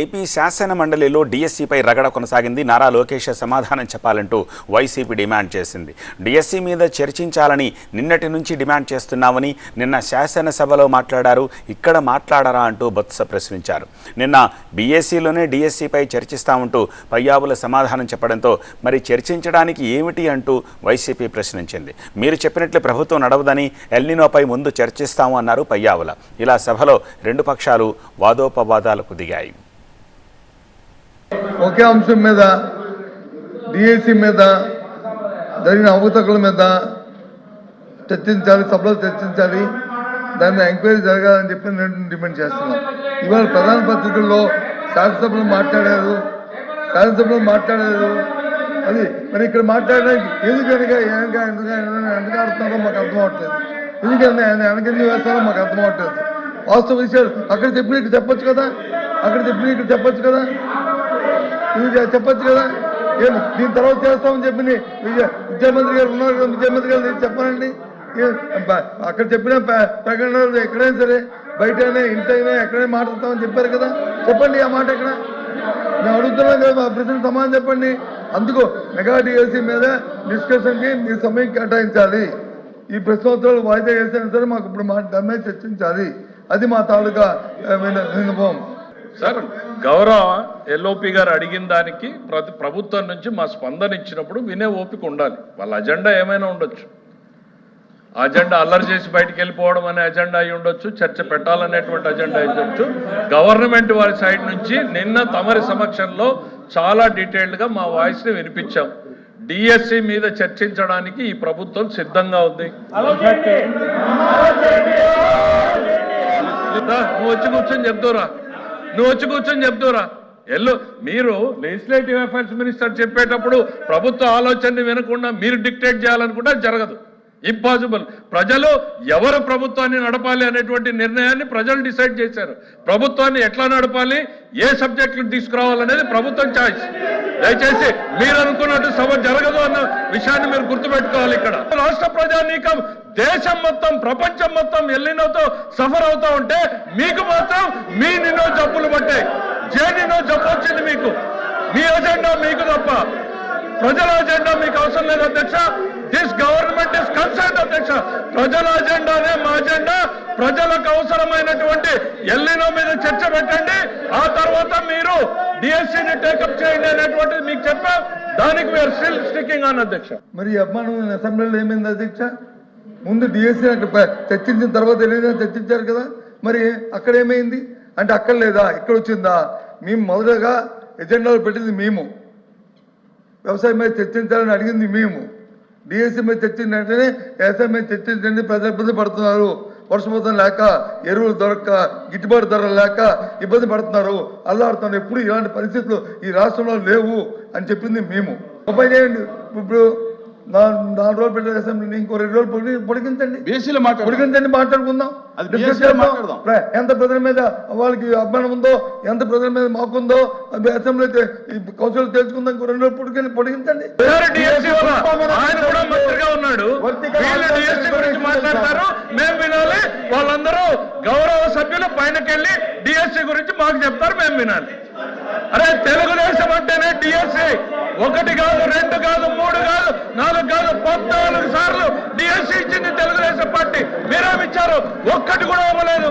AP శాసన మండలిలో డీఎస్సీపై రగడ కొనసాగింది. నారా లోకేష్ సమాధానం చెప్పాలంటూ వైసీపీ డిమాండ్ చేసింది. డీఎస్సీ మీద చర్చించాలని నిన్నటి నుంచి డిమాండ్ చేస్తున్నామని నిన్న శాసనసభలో మాట్లాడారు. ఇక్కడ మాట్లాడరా అంటూ బొత్స ప్రశ్నించారు. నిన్న బీఎస్సీలోనే డీఎస్సీపై చర్చిస్తామంటూ పయ్యావుల సమాధానం చెప్పడంతో మరి చర్చించడానికి ఏమిటి అంటూ వైసీపీ ప్రశ్నించింది. మీరు చెప్పినట్లు ప్రభుత్వం నడవదని ఎల్నినోపై ముందు చర్చిస్తాము అన్నారు పయ్యావుల. ఇలా సభలో రెండు పక్షాలు వాదోపవాదాలకు దిగాయి. ఒకే అంశం మీద డిఎస్సి మీద జరిగిన అవకతవకల మీద చర్చించాలి, సభలో చర్చించాలి, దాని మీద ఎంక్వైరీ జరగాలని చెప్పి నేను డిమాండ్ చేస్తున్నాను. ఇవాళ ప్రధాన పత్రికల్లో శాసనసభలో మాట్లాడారు అది మరి ఇక్కడ మాట్లాడడానికి ఎందుకు ఆడుతున్నారో మాకు అర్థం అవట్లేదు. ఎందుకంటే వెనకెందుకు వేస్తారో మాకు అర్థం అవట్లేదు. వాస్తవ విషయాలు అక్కడ చెప్పిన ఇక్కడ చెప్పొచ్చు కదా, చెప్పొచ్చు కదా. దీని తర్వాత చేస్తామని చెప్పి విద్యామంత్రి గారు ఉన్నారు కదా, విద్యామంత్రి గారు చెప్పానండి. అక్కడ చెప్పిన ప్రకటనలు ఎక్కడైనా సరే బయటైనా ఇంటైనా ఎక్కడైనా మాట్లాడతామని చెప్పారు కదా, చెప్పండి ఆ మాట ఎక్కడ. మేము అడుగుతున్నాం కదా, మా ప్రశ్న సమాధానం చెప్పండి. అందుకు మెగా డిఎస్సీ మీద డిస్కషన్కి మీరు సమయం కేటాయించాలి. ఈ ప్రశ్నోత్తరాలు వాయిదా వేసినా సరే మాకు ఇప్పుడు దాని మీద చర్చించాలి. అది మా తాలూకా విన్నపం. సార్, గౌరవ ఎల్ఓపి గారు అడిగిన దానికి ప్రభుత్వం నుంచి మా స్పందన ఇచ్చినప్పుడు వినే ఓపిక ఉండాలి. వాళ్ళ అజెండా ఏమైనా ఉండొచ్చు, అజెండా అల్లరి చేసి బయటికి వెళ్ళిపోవడం అనే అజెండా అయి ఉండొచ్చు, చర్చ పెట్టాలనేటువంటి అజెండా అయి ఉండొచ్చు. గవర్నమెంట్ వారి సైడ్ నుంచి నిన్న తమరి సమక్షంలో చాలా డీటెయిల్డ్గా మా వాయిస్ని వినిపించాం. డిఎస్సి మీద చర్చించడానికి ఈ ప్రభుత్వం సిద్ధంగా ఉంది. నువ్వు వచ్చి కూర్చొని చెప్తారా మీరు లెజిస్లేటివ్ అఫైర్స్ మినిస్టర్ చెప్పేటప్పుడు ప్రభుత్వ ఆలోచనని వినకుండా మీరు డిక్టేట్ చేయాలనుకుంటే జరగదు, ఇంపాసిబుల్. ప్రజలు ఎవరు ప్రభుత్వాన్ని నడపాలి అనేటువంటి నిర్ణయాన్ని ప్రజలు డిసైడ్ చేశారు. ప్రభుత్వాన్ని ఎట్లా నడపాలి, ఏ సబ్జెక్టులు తీసుకురావాలనేది ప్రభుత్వం చాయిస్. దయచేసి మీరు అనుకున్నట్టు సభ జరగదు అన్న విషయాన్ని మీరు గుర్తుపెట్టుకోవాలి. ఇక్కడ రాష్ట్ర ప్రజానీకం దేశం మొత్తం ప్రపంచం మొత్తం ఎల్లినోతో సఫర్ అవుతా ఉంటే మీకు మాత్రం మీ నిన్నో జబ్బులు పట్టాయి, నిన్నో జబ్బు వచ్చింది మీకు. మీ అజెండా మీకు తప్ప ప్రజల అజెండా మీకు అవసరం లేదు అధ్యక్ష. దిస్ గవర్నమెంట్ ఇస్ కన్సర్న్ అధ్యక్ష. ప్రజల అజెండానే మా అజెండా. ప్రజలకు అవసరమైనటువంటి ఎల్లినో మీద చర్చ పెట్టండి, ఆ తర్వాత మీరు డిఎస్సీని టేకప్ చేయండి అనేటువంటిది మీకు చెప్పాం. దానికి వీఆర్ స్టిల్ స్టికింగ్ ఆన్ అధ్యక్ష. మరి అభిమానం అసెంబ్లీలో ఏమైంది అధ్యక్ష? ముందు డిఎస్సీ చర్చించిన తర్వాత ఏదైనా చర్చించారు కదా, మరి అక్కడ ఏమైంది అంటే అక్కడ లేదా ఇక్కడ వచ్చిందా? మేము మొదటగా ఎజెండాలు పెట్టింది మేము, వ్యవసాయం మీద చర్చించాలని అడిగింది మేము. డిఎస్సీ మీద చర్చించిన వెంటనే వ్యవసాయం మీద చర్చించండి, ప్రజలు ఇబ్బంది పడుతున్నారు, వర్షపాతం లేక, ఎరువులు దొరక్క, గిట్టుబాటు ధరలు లేక ఇబ్బంది పడుతున్నారు, అల్లాడుతున్నారు. ఎప్పుడు ఇలాంటి పరిస్థితులు ఈ రాష్ట్రంలో లేవు అని చెప్పింది మేము. ఉపాయం చేయండి. ఇప్పుడు 4 రోజులు పెట్టే అసెంబ్లీని ఇంకో 2 రోజులు పొడిగించండి, మాట్లాడుకుందాం. ఎంత ప్రజల మీద వాళ్ళకి అభిమానం ఉందో, ఎంత ప్రజల మీద మాకుందో అసెంబ్లీ కౌన్సిల్ తెలుసుకుందాం. ఇంకో 2 రోజులు పొడిగించండి. మేము వినాలి, వాళ్ళందరూ గౌరవ సభ్యులు పైనకెళ్ళి డిఎస్సీ గురించి మాకు చెప్తారు, మేము వినాలి. అరే తెలుగుదేశం అంటేనే డిఎస్సీ 1 కాదు, 2 కాదు, 3 కాదు, 4 కాదు, 14 సార్లు డిఎస్సీ ఇచ్చింది తెలుగుదేశం పార్టీ. మీరేమిచ్చారు? ఒక్కటి కూడా అవ్వలేదు.